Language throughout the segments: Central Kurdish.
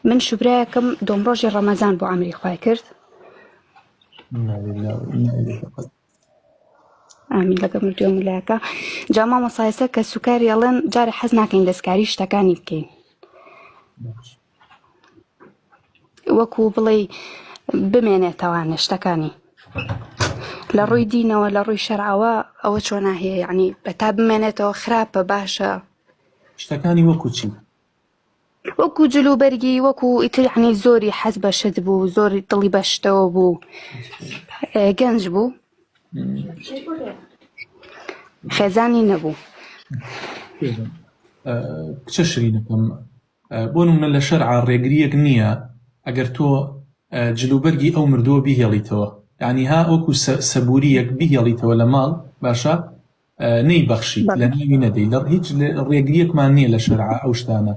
من شبراكم دوم روجي رمضان بو عمري خواه کرد. ئامین لەگە مردووە مولایەکە جا مامۆسایەسە کە سوکاری ئەڵێن جارێ حەز ناکەین دەستکاری شتەکانی بکەین وەکو بڵێ بمێنێتەوانە شتەکانی لە ڕووی دینەوە لە ڕووی شەرعەوە ئەوە چۆنا هەیە یعنی بەتا بمێنێتەوە خراپە باشە شتەکانی وەکو چی؟ وەکو جلوبەرگی وەکو ئیتر یعنی زۆری حەز بە شت بوو زۆری دڵی بە شتەوە بوو گەنج بوو خێزانی نەبوو کچە شرینەکەم بۆ نمونە لە شەرعا ڕێگریەک نییە ئەگەر تۆ جلوبەرگی ئەو مردووە بیهێڵیتەوە یعنی ها وەکو سەبووریەک بیهێڵیتەوە لە ماڵ باشە نەیبەخشیت لە ناوی نەدەی لە هیچ ڕێگریەکمان نییە لە شەرعا ئەو شتانە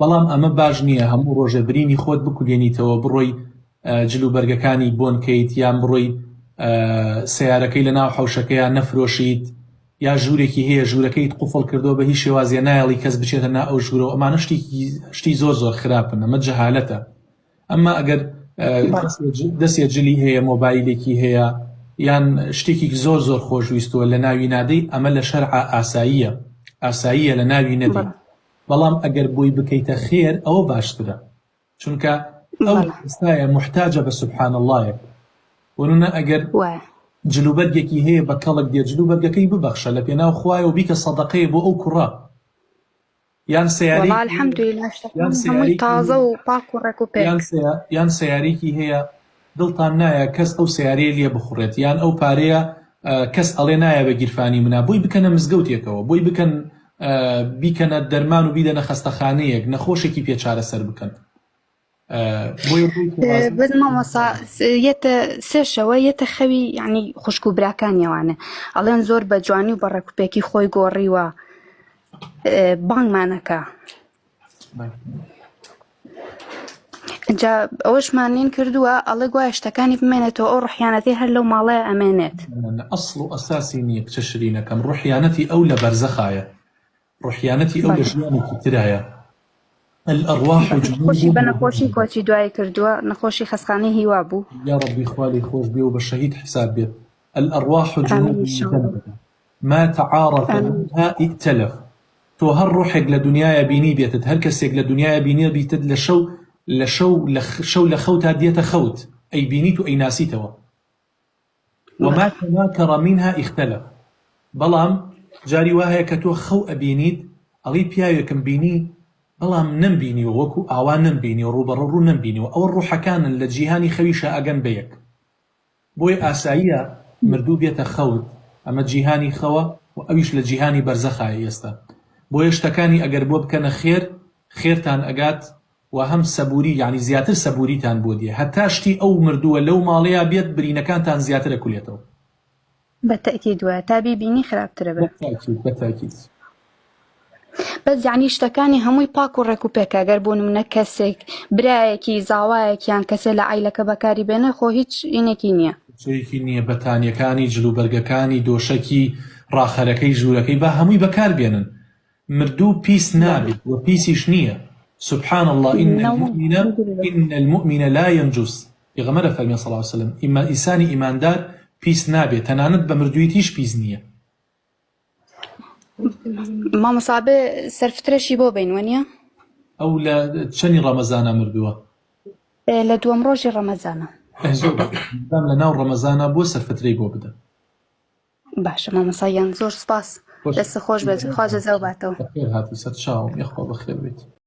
بەڵام ئەمە باش نییە هەموو ڕۆژە برینی خۆت بکولێنیتەوە بڕۆی جلوبەرگەکانی بۆنکەیت یان بڕۆی سیارەکەی لە ناو حەوشەکەیان نەفرۆشیت یا ژوورێکی هەیە ژوورەکەیت قوفڵ کردەوە بە هیچ شێوازیە نایەڵی کەس بچێتە نا ئەو ژوورەوە ئەمانە شتی زۆر زۆر خراپن ئەمە جەهالەتە ئەمما ئەگەر دەستێ جلی هەیە مۆبایلێکی هەیە یان شتێکی زۆر زۆر خۆشویستوە لە ناوی نادەی ئەمە لە شەرعا ئاساییە لە ناوی نەدەی بەڵام ئەگەر بۆی بکەیتە خێر ئەوە باشترە چونکە ئەو ئێستایە محتاجە بە سوبحان اللهە وەنونە ئەگەر جلوبەرگێکی هەیە بە کەڵک دێ جلوبەرگەکەی ببەخشە لە پێناو خوایە و بیکە سەدەقەیە بۆ ئەو کوڕە یان سیارێکی هەیە دڵتان نایە کەس ئەو سیارەیە لێ بخوڕێت یان ئەو پارەیە کەس ئەڵێ نایە بە گیرفانی منە بۆی بکەنە مزگەوتێکەوە بۆی بیکەنە دەرمان و بیدەنە خەستەخانەیەک نەخۆشێکی پێچارە سەر بکەن مامۆستا سێشەوە یەتە خەوی یعنی خوشک و براکانیەوانە ئەڵێن زۆر بە جوانی و بە ڕێکوپێکی خۆی گۆڕیوە بانگمانەکە جا ئەوەشمانین کردووە ئەڵێ گوایە شتەکانی بمێنێتەوە ئەو ڕحیانەتی هەر لەو ماڵەیە ئەمێنێت ئەسڵ و ئەساسی نییە کچە شرینەکەم ڕحیانەتی ئەو لە بەرزەخایە ڕحیانەتی ئەو لە ژیانێکی ترایە الأرواح نەخۆشی بە نەخۆشی کۆچی دوای کردووە نەخۆشی خەسخانەی هیوا بوو یا ربی خوالی خۆش بێ و بە شەهید حساب بێت الأرواح جنود ما تعارف منها ائتلف تۆ هەر ڕوحێک لە دنیاە بینی بێتت هەر کەسێک لە دنیاە بینی بیتت لە شەو لە خەوتا دێتە خەوت ئەی بینیت و ئەی ناسیتەوە وما تناكر منها اختلف بەڵام جاری وایە کە تۆ خەو ئەبینیت ئەڵی پیاوێکم بینی بەڵام نەمبینی و وەکو ئاوان نەمبینی و ڕوبەڕە ڕوو نەمبینی و ئەوە ڕوحەکانن لە جیهانی خەویشە ئەگەن بەیەک بۆی ئاساییە مردوو بێتە خەوت ئەمە جیهانی خەوە و ئەویش لە جیهانی بەرزەخایە ئێستا بۆیە شتەکانی ئەگەر بۆ بکەنە خێرتان ئەگات و هەم سەبووری یعنی زیاتر سەبووریتان بۆ دیێ هەتا شتی ئەو مردووە لەو ماڵەیە بێت برینەکانتان زیاتر ئەکولێتەوە بەتەئکید وایە تا بیبینی خراپترە بەتاکید بەس یعنی شتەکانی هەمووی پاک و ڕێکوپێکە ئەگەر بۆ نمونە کەسێک برایەکی زاوایەکیان کەسێ لە عیلەکە بەکاری بێنە خۆ هیچ ئینێکی نییە شتێکی نییە بەتانیەکانی جلوبەرگەکانی دۆشەکی ڕاخەرەکەی ژوورەکەی با هەمووی بەکار بێنن مردوو پیس نابێت و پیسیش نییە سبحان الله إن المؤمن لا ينجس پێغەمبەر فەرمێ صلی الله عليه وسلم ئینسانی ئیماندار پیس نابێت تەنانەت بە مردوویتیش پیس نییە مامۆسابێ سەرفترەشی بۆ بینوە نییە ئەو لە چەندی ڕەمەزانە مردووە لە دووەم ڕۆژی ڕەمەزانە لە ناو ڕەمەزانە بۆ سەرفترەی بۆ بدە باشە مامۆسایان زۆر سپاس دەست خۆش بێت خواجە زەو باتەوە هاتی سەر چاوم یەخوا بەخێر بێت